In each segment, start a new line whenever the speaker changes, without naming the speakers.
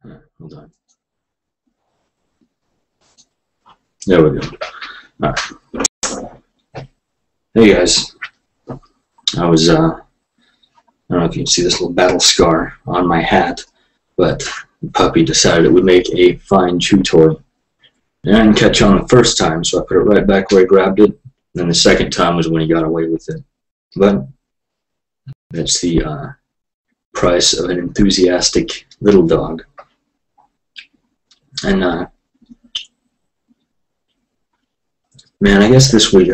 Hold on. There we go. All right. Hey guys. I don't know if you can see this little battle scar on my hat, but the puppy decided it would make a fine chew toy. And I didn't catch on the first time, so I put it right back where I grabbed it. And then the second time was when he got away with it. But that's the price of an enthusiastic little dog. And man, I guess this week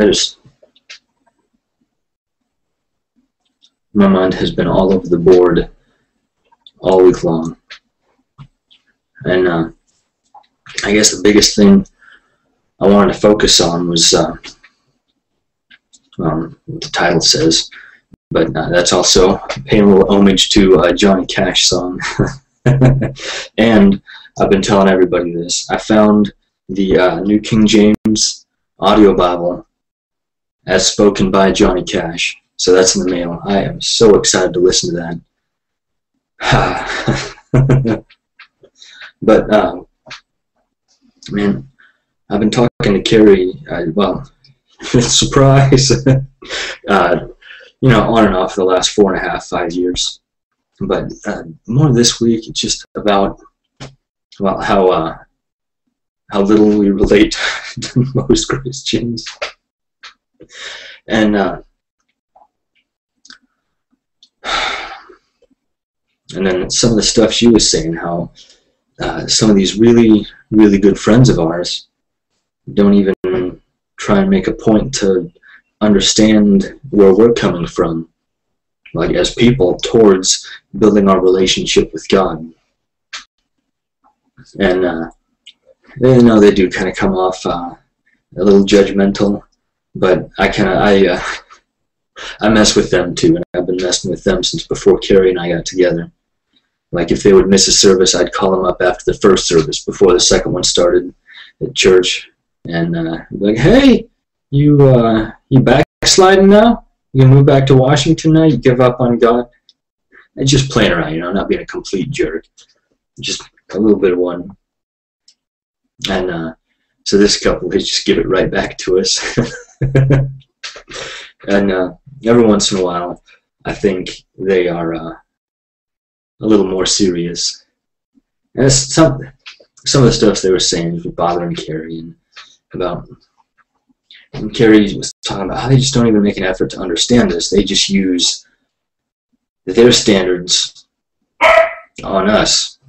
my mind has been all over the board all week long. And I guess the biggest thing I wanted to focus on was what the title says, but that's also paying a little homage to a Johnny Cash song. And I've been telling everybody this. I found the New King James audio Bible as spoken by Johnny Cash. So that's in the mail. I am so excited to listen to that. But, man, I've been talking to Carrie, well, surprise, you know, on and off for the last 4.5, 5 years. But more this week, it's just about, well, how little we relate to most Christians. And then some of the stuff she was saying, how some of these really, really good friends of ours don't even try and make a point to understand where we're coming from, like as people, towards building our relationship with God. And you know, they do kind of come off a little judgmental, but I mess with them too, and I've been messing with them since before Carrie and I got together. Like if they would miss a service, I'd call them up after the first service before the second one started at church, and be like, "Hey, you backsliding now? You gonna move back to Washington now? You give up on God?" And just playing around, you know, not being a complete jerk, just a little bit of one. And so this couple, they just give it right back to us. And every once in a while, I think they are a little more serious. And some of the stuff they were saying was bothering Carrie, and about, and Carrie was talking about how they just don't even make an effort to understand this. They just use their standards on us.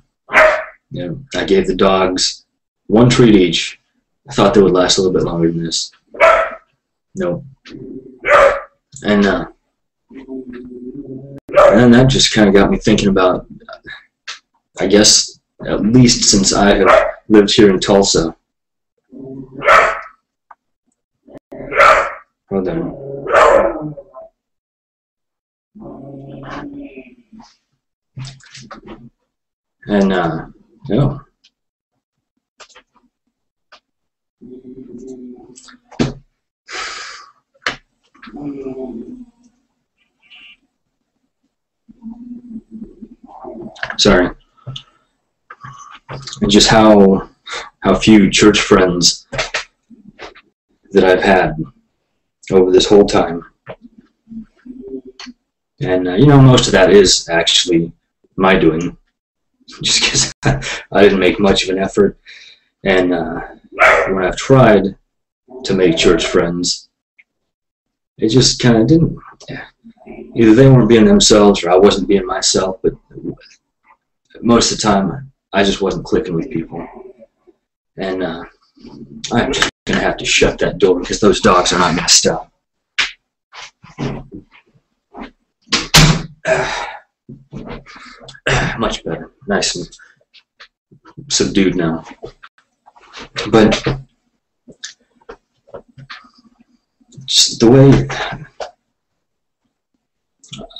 You know, I gave the dogs 1 treat each. I thought they would last a little bit longer than this. Nope. And that just kind of got me thinking about, I guess, at least since I have lived here in Tulsa. Hold on. And, no. Sorry. And just how few church friends that I've had over this whole time. And, you know, most of that is actually my doing, just because I didn't make much of an effort. And when I've tried to make church friends, it just kind of didn't. Either they weren't being themselves or I wasn't being myself, but most of the time I just wasn't clicking with people. And I'm just going to have to shut that door because those dogs are not going to stop. Much better. Nice and subdued now. But just the way,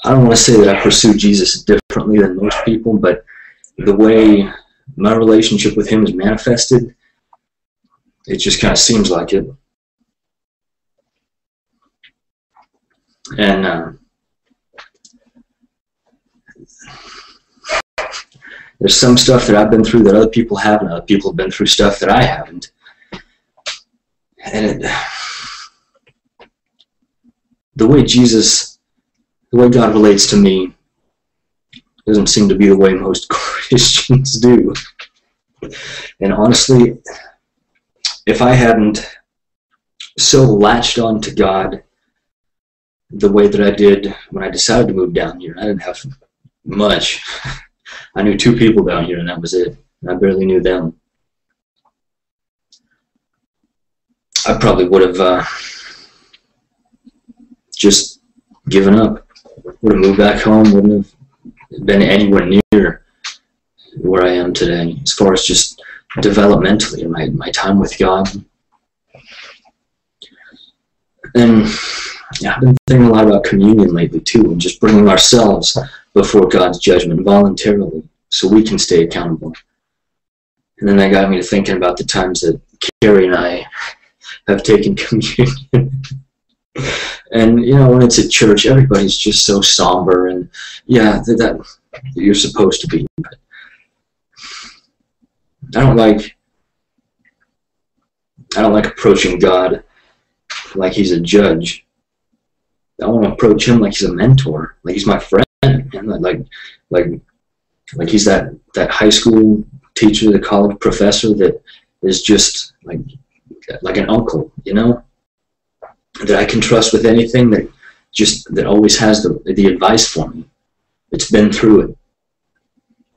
I don't want to say that I pursue Jesus differently than most people, but the way my relationship with him is manifested, it just kind of seems like it. And there's some stuff that I've been through that other people haven't. Other people have been through stuff that I haven't. And the way God relates to me doesn't seem to be the way most Christians do. And honestly, if I hadn't so latched on to God the way that I did when I decided to move down here, I didn't have much. I knew 2 people down here, and that was it. And I barely knew them. I probably would have just given up. Would have moved back home. Wouldn't have been anywhere near where I am today, as far as just developmentally, my time with God. And yeah, I've been thinking a lot about communion lately too, and just bringing ourselves before God's judgment voluntarily so we can stay accountable. And then that got me to thinking about the times that Carrie and I have taken communion. And you know, when it's at church, everybody's just so somber, and yeah, that you're supposed to be. But I don't like approaching God like he's a judge. I want to approach him like he's a mentor, like he's my friend, and like he's that high school teacher, the college professor that is just like an uncle, you know, that I can trust with anything, that always has the advice for me. It's been through it.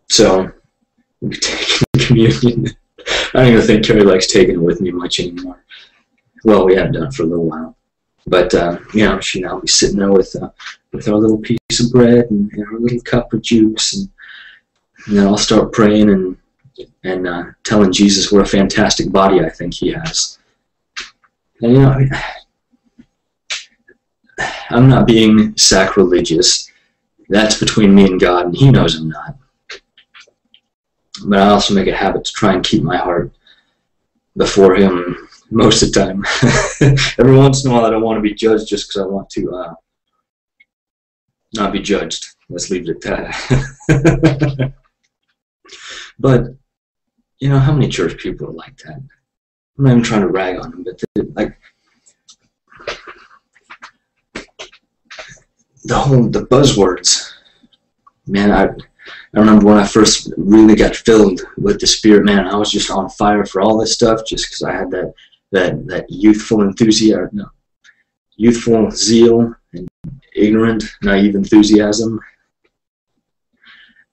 So we're taking communion. I don't even think Carrie likes taking it with me much anymore. Well, we haven't done it for a little while. But, you know, she'll now be sitting there with our little piece of bread and our little cup of juice. And then I'll start praying and telling Jesus what a fantastic body I think he has. And, you know, I'm not being sacrilegious. That's between me and God, and he knows I'm not. But I also make a habit to try and keep my heart before him most of the time. Every once in a while I don't want to be judged just because I want to not be judged. Let's leave it at that. But, you know, how many church people are like that? I'm not even trying to rag on them, but the buzzwords. Man, I remember when I first really got filled with the Spirit, man, I was just on fire for all this stuff just because I had that youthful enthusiasm, youthful zeal and ignorant, naive enthusiasm.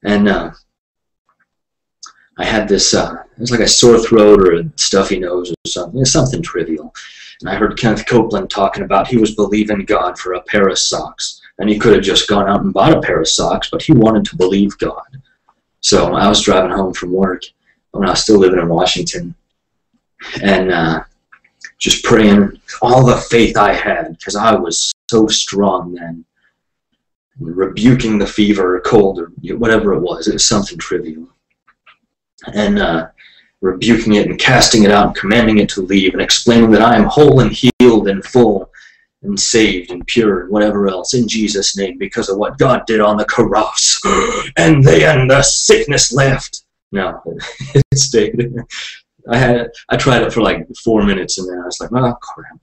And I had this, it was like a sore throat or a stuffy nose or something. It's something trivial. And I heard Kenneth Copeland talking about he was believing God for a pair of socks. And he could have just gone out and bought a pair of socks, but he wanted to believe God. So I was driving home from work when I was still living in Washington, and just praying all the faith I had, because I was so strong then, rebuking the fever or cold or whatever it was. It was something trivial. And rebuking it and casting it out and commanding it to leave and explaining that I am whole and healed and full and saved and pure and whatever else in Jesus' name because of what God did on the cross. And then the sickness left. No, it stayed. I tried it for like 4 minutes and then I was like, oh crap,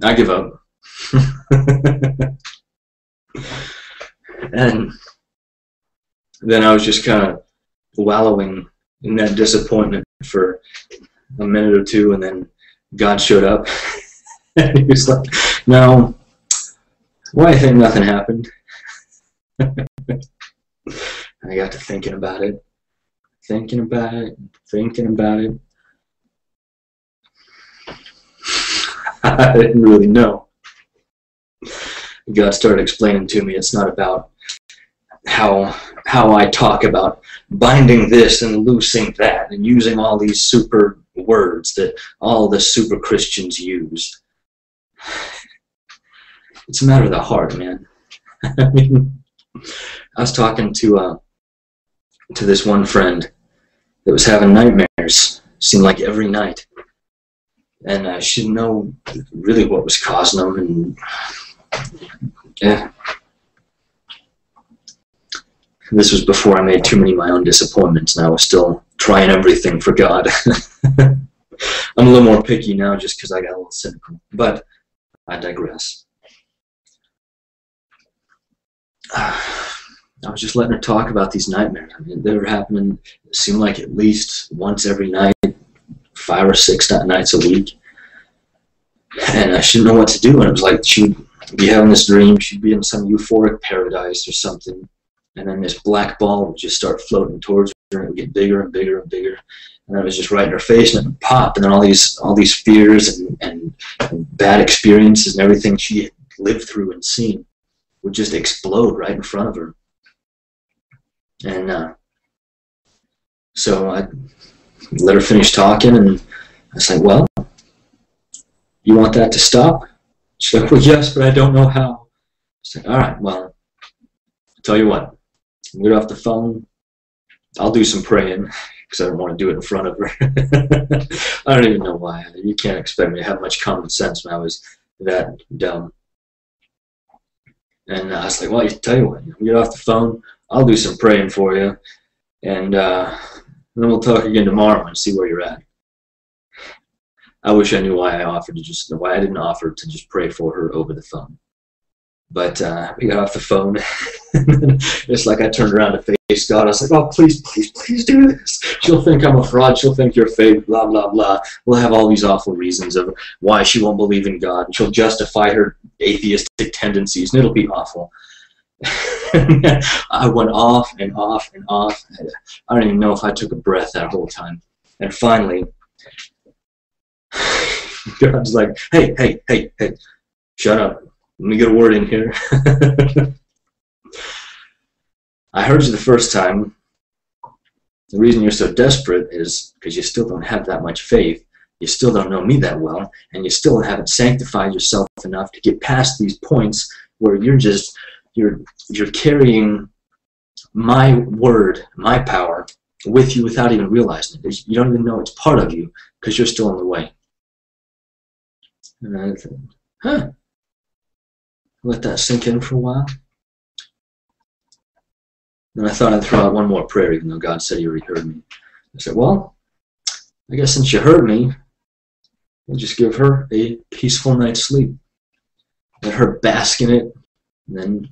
I give up. And then I was just kind of wallowing in that disappointment for a minute or two, and then God showed up. And he was like, no, why do you think nothing happened? I got to thinking about it. I didn't really know. God started explaining to me it's not about how I talk about binding this and loosing that and using all these super words that all the super Christians use. It's a matter of the heart, man. I mean, I was talking to this one friend that was having nightmares, seemed like every night, and she didn't know really what was causing them, and yeah. This was before I made too many of my own disappointments, and I was still trying everything for God. I'm a little more picky now just because I got a little cynical, but I digress. I was just letting her talk about these nightmares. I mean, they were happening, it seemed like at least once every night, 5 or 6 nights a week. And I didn't know what to do. And it was like she'd be having this dream, she'd be in some euphoric paradise or something, and then this black ball would just start floating towards her, and it would get bigger and bigger and bigger. And I was just right in her face, and it would pop, and then all these fears and bad experiences and everything she had lived through and seen would just explode right in front of her. And so I let her finish talking, and I was like, well, you want that to stop? She's like, well, yes, but I don't know how. I said, all right, well, I'll tell you what. I'll get off the phone. I'll do some praying, because I don't want to do it in front of her. I don't even know why. You can't expect me to have much common sense when I was that dumb. And I was like, well, I tell you what, get off the phone. I'll do some praying for you, and then we'll talk again tomorrow and see where you're at. I wish I knew why I didn't offer to just pray for her over the phone. But we got off the phone. It's like I turned around to face God. I was like, oh, please, please, please do this. She'll think I'm a fraud. She'll think you're fake, blah, blah, blah. We'll have all these awful reasons of why she won't believe in God. And she'll justify her atheistic tendencies, and it'll be awful. I went off and off and off. I don't even know if I took a breath that whole time. And finally, God's like, hey, hey, hey, hey, shut up. Let me get a word in here. I heard you the first time. The reason you're so desperate is because you still don't have that much faith. You still don't know me that well, and you still haven't sanctified yourself enough to get past these points where you're carrying my word, my power, with you without even realizing it. You don't even know it's part of you because you're still in the way. And I thought, huh. Let that sink in for a while. Then I thought I'd throw out one more prayer, even though God said He already heard me. I said, well, I guess since you heard me, I'll just give her a peaceful night's sleep. Let her bask in it, and then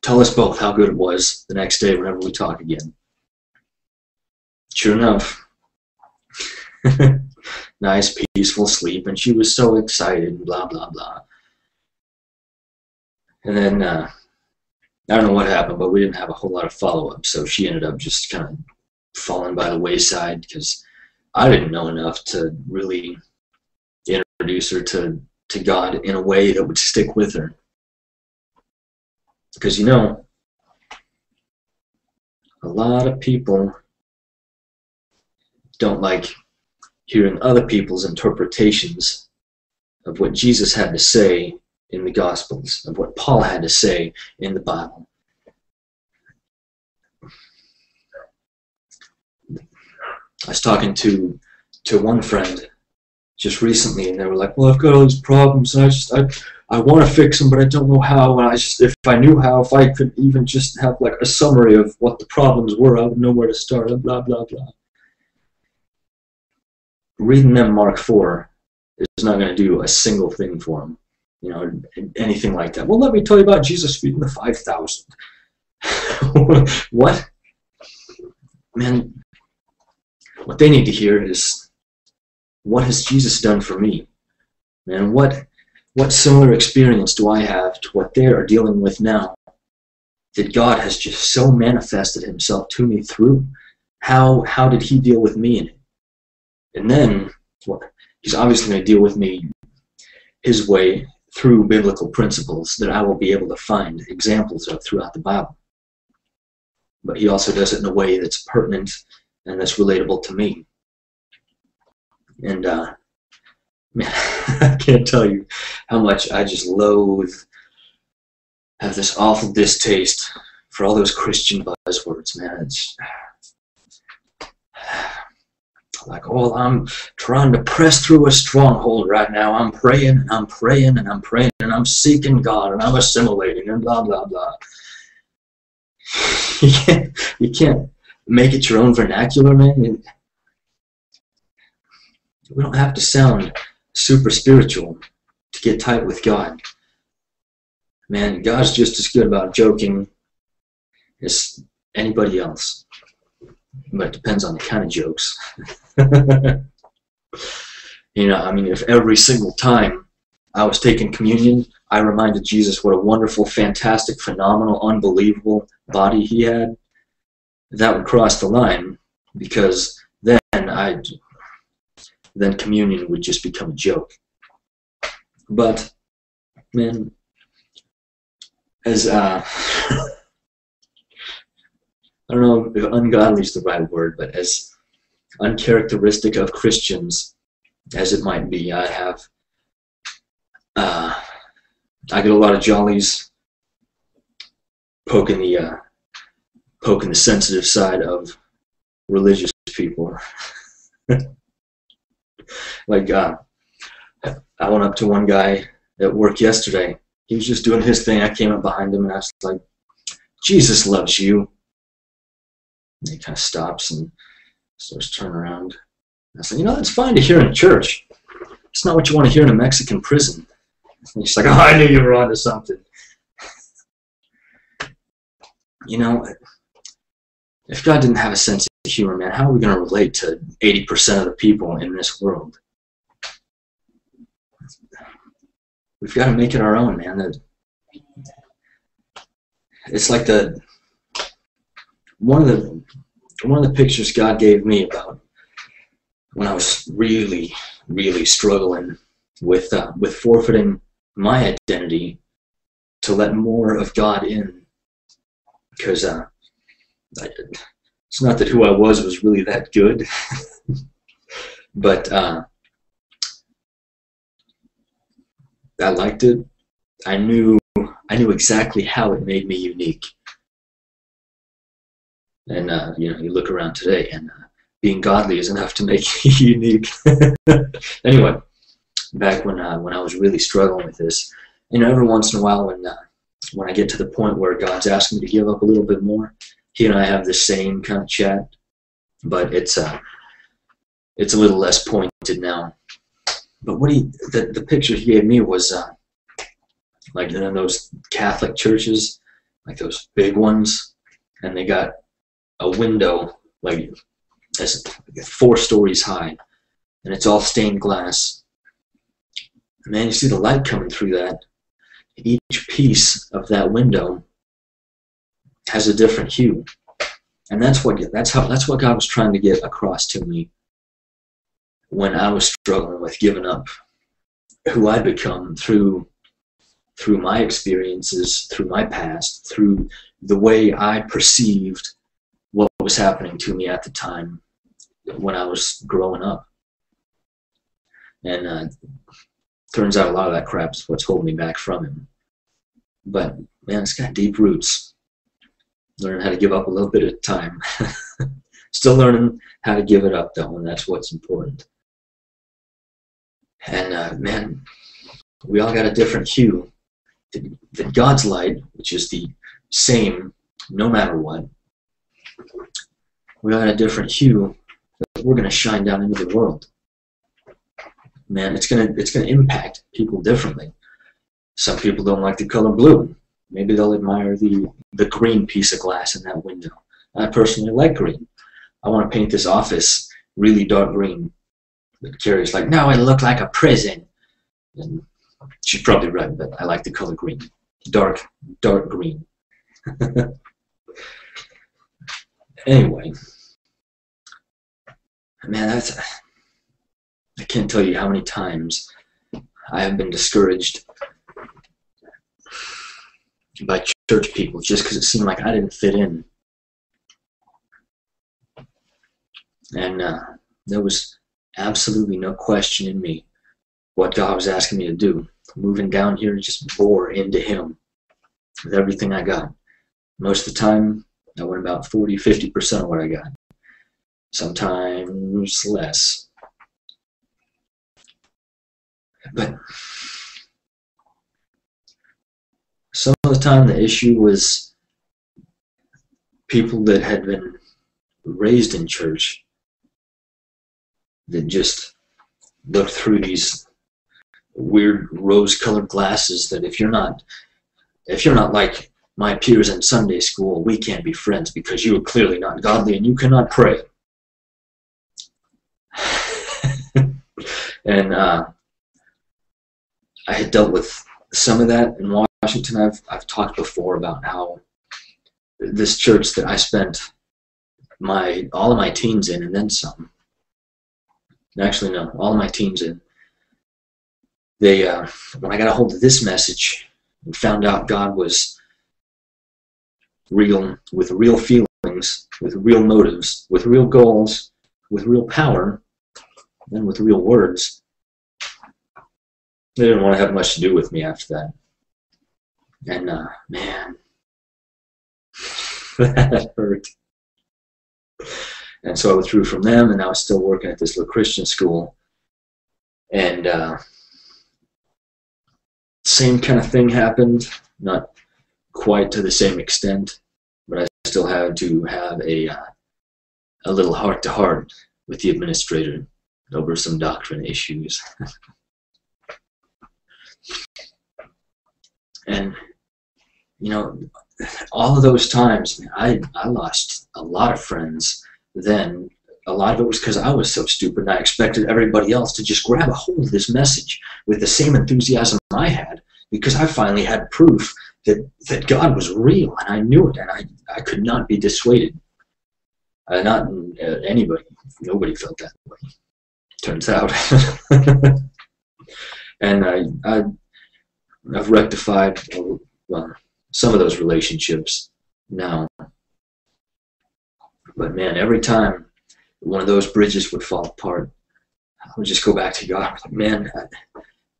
tell us both how good it was the next day whenever we talk again. Sure enough, nice, peaceful sleep, and she was so excited, and blah, blah, blah. And then, I don't know what happened, but we didn't have a whole lot of follow-up, so she ended up just kind of falling by the wayside because I didn't know enough to really introduce her to God in a way that would stick with her. Because, you know, a lot of people don't like hearing other people's interpretations of what Jesus had to say in the Gospels, of what Paul had to say in the Bible. I was talking to one friend just recently, and they were like, well, I've got all these problems, and I want to fix them, but I don't know how, and if I knew how, if I could even just have like a summary of what the problems were, I would know where to start, and blah, blah, blah. Reading them Mark 4 is not going to do a single thing for them. You know, anything like that. Well, let me tell you about Jesus feeding the 5,000. What? Man, what they need to hear is, what has Jesus done for me? Man, what similar experience do I have to what they are dealing with now that God has just so manifested Himself to me through? How did He deal with me in it? And then, He's obviously going to deal with me His way, through biblical principles that I will be able to find examples of throughout the Bible. But He also does it in a way that's pertinent and that's relatable to me. And, man, I can't tell you how much I just have this awful distaste for all those Christian buzzwords, man. It's like, oh, I'm trying to press through a stronghold right now. I'm praying, and I'm praying, and I'm praying, and I'm seeking God, and I'm assimilating, and blah, blah, blah. you can't make it your own vernacular, man. We don't have to sound super spiritual to get tight with God. Man, God's just as good about joking as anybody else. But it depends on the kind of jokes. I mean, if every single time I was taking communion, I reminded Jesus what a wonderful, fantastic, phenomenal, unbelievable body he had, that would cross the line, because then communion would just become a joke. But, man, as I don't know if ungodly is the right word, but as uncharacteristic of Christians as it might be, I get a lot of jollies poking the sensitive side of religious people. Like, I went up to one guy at work yesterday. He was just doing his thing. I came up behind him and I was like, "Jesus loves you." And he kind of stops and starts turning around. I said, "That's fine to hear in church. It's not what you want to hear in a Mexican prison." And he's like, "Oh, I knew you were onto something." If God didn't have a sense of humor, man, how are we going to relate to 80% of the people in this world? We've got to make it our own, man. It's like one of the pictures God gave me about when I was really, really struggling with forfeiting my identity to let more of God in, because it's not that who I was really that good, but I liked it. I knew exactly how it made me unique. And you look around today, and being godly is enough to make you unique. Anyway, back when I was really struggling with this, every once in a while when I get to the point where God's asking me to give up a little bit more, he and I have the same kind of chat, but it's a little less pointed now. But the picture he gave me was like in those Catholic churches, like those big ones, and they got a window like 4 stories high, and it's all stained glass. And man, you see the light coming through that. Each piece of that window has a different hue, and that's what God was trying to get across to me when I was struggling with giving up who I'd become through my experiences, through my past, through the way I perceived what was happening to me at the time when I was growing up. And turns out a lot of that crap is what's holding me back from him. But man, it's got deep roots. Learning how to give up a little bit at a time. Still learning how to give it up though, and that's what's important. And man, we all got a different hue. That God's light, which is the same no matter what, we all got a different hue that we're going to shine down into the world. Man, it's gonna impact people differently. Some people don't like the color blue. Maybe they'll admire the green piece of glass in that window. I personally like green. I want to paint this office really dark green. But Carrie's like, "No, it'll look like a prison." And she's probably right, but I like the color green. Dark green. Anyway, man, I can't tell you how many times I have been discouraged by church people just because it seemed like I didn't fit in. And there was absolutely no question in me what God was asking me to do. Moving down here and just bore into him with everything I got. Most of the time, I went about 40-50% of what I got. Sometimes less. But some of the time the issue was people that had been raised in church that just looked through these weird rose-colored glasses that if you're not like my peers in Sunday school, we can't be friends because you are clearly not godly and you cannot pray. And I had dealt with some of that in Washington. I've talked before about how this church that I spent all of my teens in and then some. Actually, no, all of my teens in. They when I got a hold of this message and found out God was real, with real feelings, with real motives, with real goals, with real power, and with real words, they didn't want to have much to do with me after that. And man, that hurt. And so I withdrew from them, and I was still working at this little Christian school. And same kind of thing happened, not quite to the same extent, but I still had to have a little heart-to-heart with the administrator over some doctrine issues. And, you know, all of those times, I lost a lot of friends then. A lot of it was because I was so stupid and I expected everybody else to just grab a hold of this message with the same enthusiasm I had, because I finally had proof that God was real, and I knew it, and I could not be dissuaded. Not anybody. Nobody felt that way, turns out. And I've rectified, well, some of those relationships now. But man, every time one of those bridges would fall apart, I would just go back to God. Man,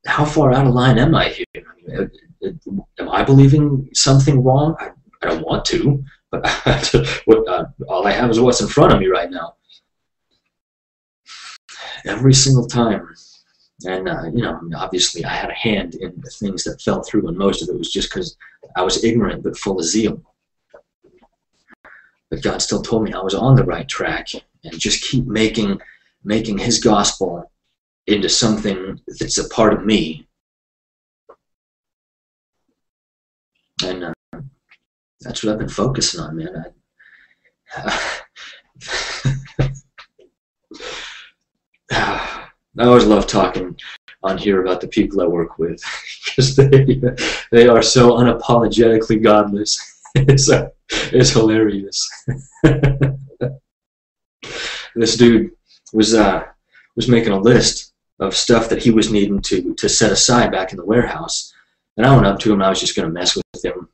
how far out of line am I here? I mean, am I believing something wrong? I don't want to, but all I have is what's in front of me right now. Every single time. And, you know, obviously I had a hand in the things that fell through, and most of it was just because I was ignorant but full of zeal. But God still told me I was on the right track, and just keep making His gospel into something that's a part of me. And that's what I've been focusing on, man. I always love talking on here about the people I work with, because they are so unapologetically godless. It's hilarious. This dude was making a list of stuff that he was needing to set aside back in the warehouse, and I went up to him and I was just going to mess with him.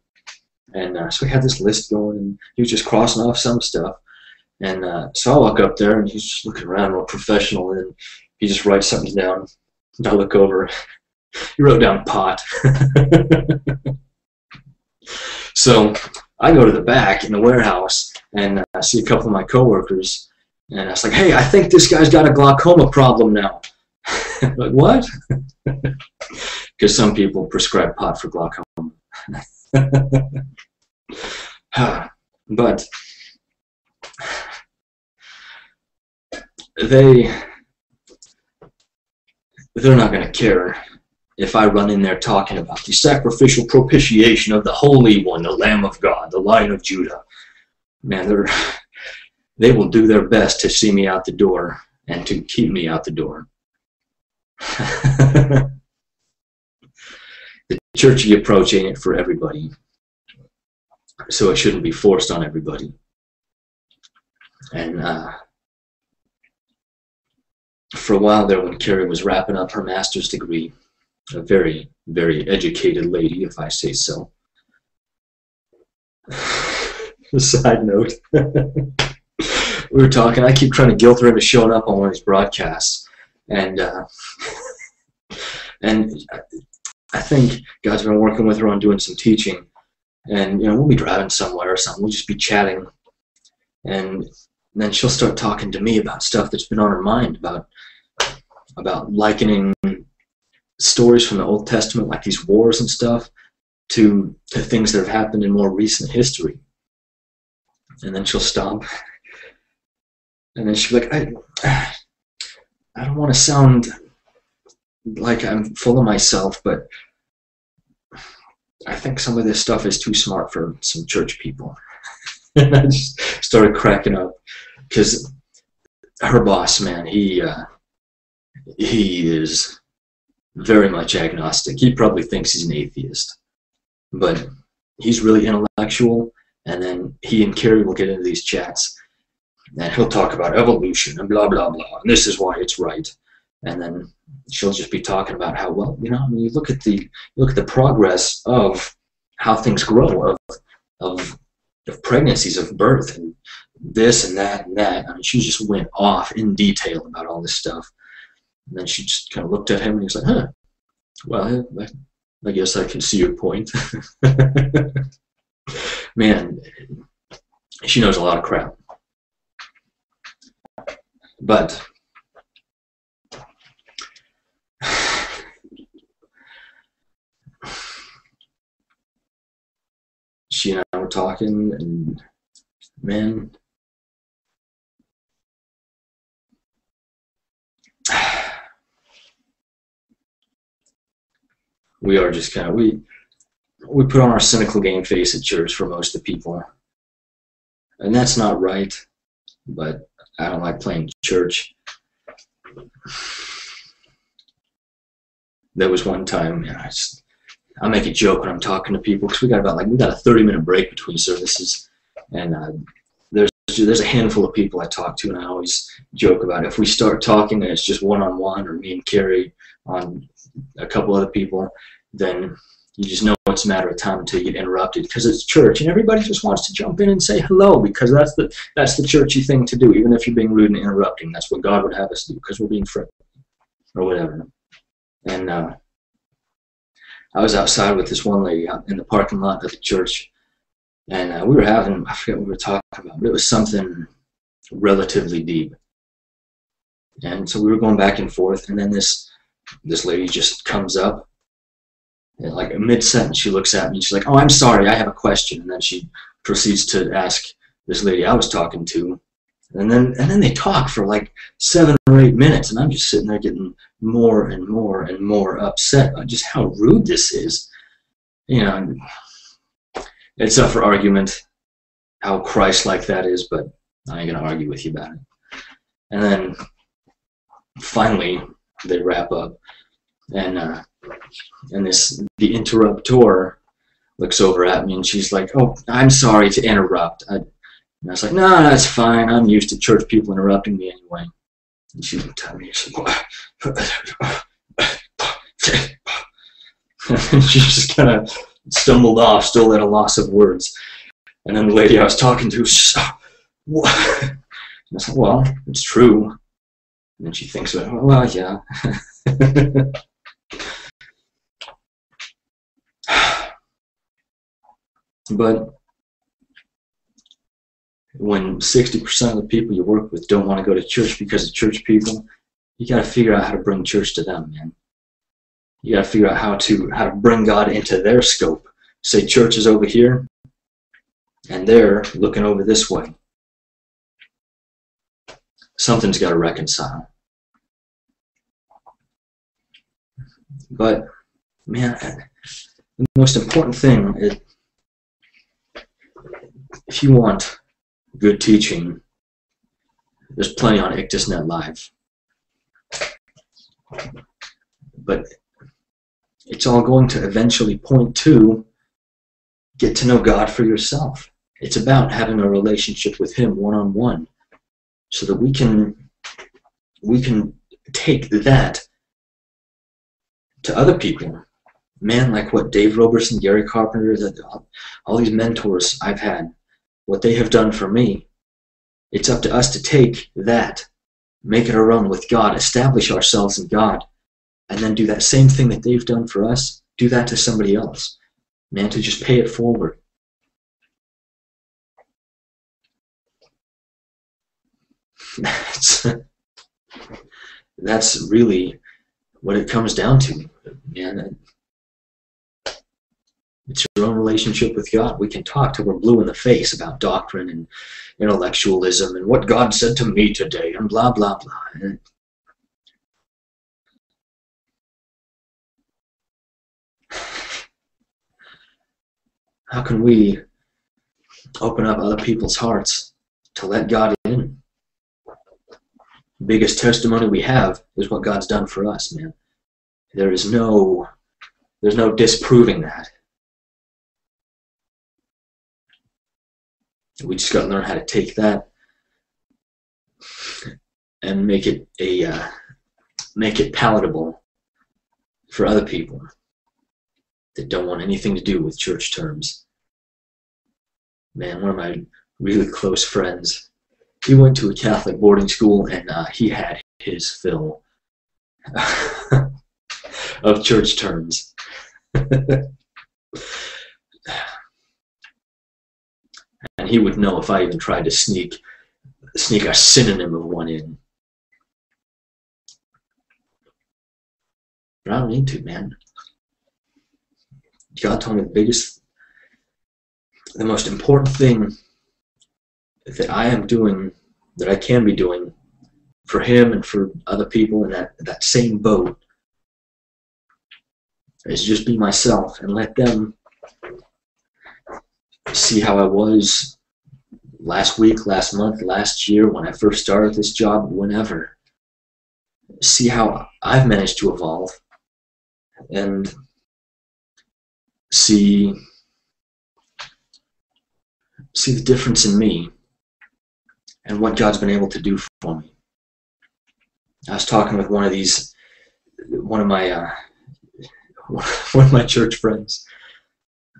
And so we had this list going, and he was just crossing off some stuff. And so I walk up there, and he's just looking around real professional, and he just writes something down. And I look over. He wrote down pot. So I go to the back in the warehouse, and I see a couple of my coworkers, and I was like, "Hey, I think this guy's got a glaucoma problem now." Like, what? Because some people prescribe pot for glaucoma. But they're not going to care if I run in there talking about the sacrificial propitiation of the Holy One, the Lamb of God, the Lion of Judah. Man, they will do their best to see me out the door and to keep me out the door. The churchy approach ain't it for everybody, so it shouldn't be forced on everybody. And for a while there, when Carrie was wrapping up her master's degree, a very, very educated lady, if I say so. Side note. We were talking, I keep trying to guilt her into showing up on one of these broadcasts. And I think God's been working with her on doing some teaching. And, you know, we'll be driving somewhere or something. We'll just be chatting. And then she'll start talking to me about stuff that's been on her mind, about likening stories from the Old Testament, like these wars and stuff, to things that have happened in more recent history. and then she'll stop, and then she'll be like, I don't want to sound like I'm full of myself, but I think some of this stuff is too smart for some church people. And I just started cracking up, because her boss, man, he is very much agnostic. He probably thinks he's an atheist, but he's really intellectual. And then he and Carrie will get into these chats, and he'll talk about evolution and blah blah blah, and this is why it's right. And then she'll just be talking about how, well, you know, I mean, you look at the progress of how things grow, of pregnancies, of birth, and this and that and that. I mean, she just went off in detail about all this stuff. And then she just kind of looked at him, and he was like, huh, well, I guess I can see your point. Man, she knows a lot of crap. But she and I were talking, and man, we are just kind of, we put on our cynical game face at church for most of the people, and that's not right, but I don't like playing church. There was one time, I make a joke when I'm talking to people, because we got a 30-minute break between services, and there's a handful of people I talk to, and I always joke about it. If we start talking and it's just one-on-one, or me and Carrie on a couple other people, then you just know it's a matter of time until you get interrupted, because it's church and everybody just wants to jump in and say hello, because that's the churchy thing to do, even if you're being rude and interrupting. That's what God would have us do, because we're being friendly or whatever. And I was outside with this one lady out in the parking lot of the church, and we were having, I forget what we were talking about, but it was something relatively deep. And so we were going back and forth, and then this lady just comes up, and like mid-sentence, she looks at me and she's like, oh, I'm sorry, I have a question. And then she proceeds to ask this lady I was talking to. And then they talk for like 7 or 8 minutes, and I'm just sitting there getting more and more and more upset about just how rude this is. You know, it's up for argument how Christ-like that is, but I ain't gonna argue with you about it. And then finally they wrap up, and the interruptor looks over at me, and she's like, oh, I'm sorry to interrupt. And I was like, no, that's fine. I'm used to church people interrupting me anyway. And she looked at me and she and she just kind of stumbled off, still at a loss of words. And then the lady I was talking to was just, what? And I was like, well, it's true. And then she thinks about it, well, yeah. But when 60% of the people you work with don't want to go to church because of church people, you got to figure out how to bring church to them, man. You got to figure out how to bring God into their scope. Say church is over here, and they're looking over this way. Something's got to reconcile. But, man, the most important thing is, if you want good teaching, there's plenty on IctusNet Live. But it's all going to eventually point to get to know God for yourself. It's about having a relationship with Him one-on-one, so that we can take that to other people. Man, like what Dave Roberson, Gary Carpenter, all these mentors I've had, what they have done for me, it's up to us to take that, make it our own with God, establish ourselves in God, and then do that same thing that they've done for us, do that to somebody else. Man, to just pay it forward. That's really what it comes down to, man. It's your own relationship with God. We can talk till we're blue in the face about doctrine and intellectualism and what God said to me today and blah, blah, blah. And how can we open up other people's hearts to let God in? The biggest testimony we have is what God's done for us, man. There's no disproving that. We just got to learn how to take that and make it palatable for other people that don't want anything to do with church terms. Man, one of my really close friends, he went to a Catholic boarding school, and he had his fill of church terms. And he would know if I even tried to sneak a synonym of one in. But I don't need to, man. God told me the most important thing that I am doing, that I can be doing for him and for other people in that same boat, is just be myself and let them see how I was last week, last month, last year, when I first started this job, whenever. See how I've managed to evolve and see the difference in me and what God's been able to do for me. I was talking with one of my church friends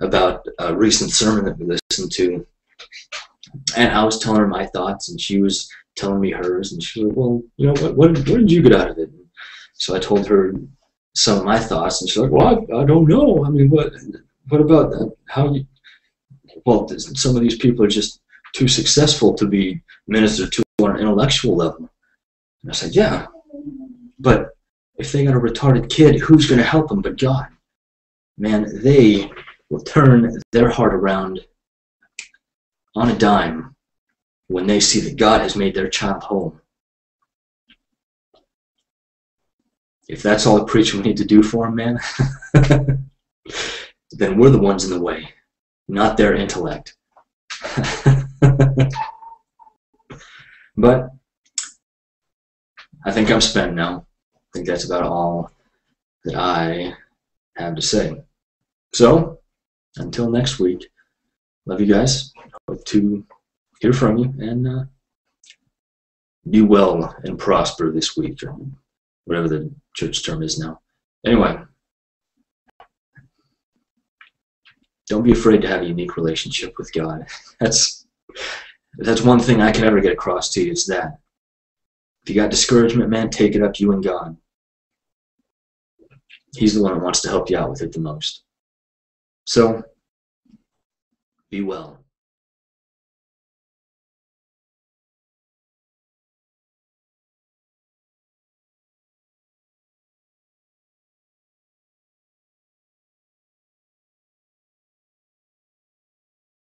about a recent sermon that we listened to, and I was telling her my thoughts, and she was telling me hers, and she was like, well, you know, what did you get out of it? So I told her some of my thoughts, and she's like, well, I don't know. I mean, what about that? Well, some of these people are just too successful to be ministered to on an intellectual level. And I said, yeah, but if they got a retarded kid, who's going to help them but God? Man, they will turn their heart around on a dime when they see that God has made their child whole. If that's all the preacher we need to do for them, man, then we're the ones in the way, not their intellect. But I think I'm spent now. I think that's about all that I have to say. So, until next week, love you guys. Hope to hear from you, and be well and prosper this week, or whatever the church term is now. Anyway, don't be afraid to have a unique relationship with God. That's one thing I can ever get across to you. It's that. If you got discouragement, man, take it up, you and God. He's the one that wants to help you out with it the most. So, be well.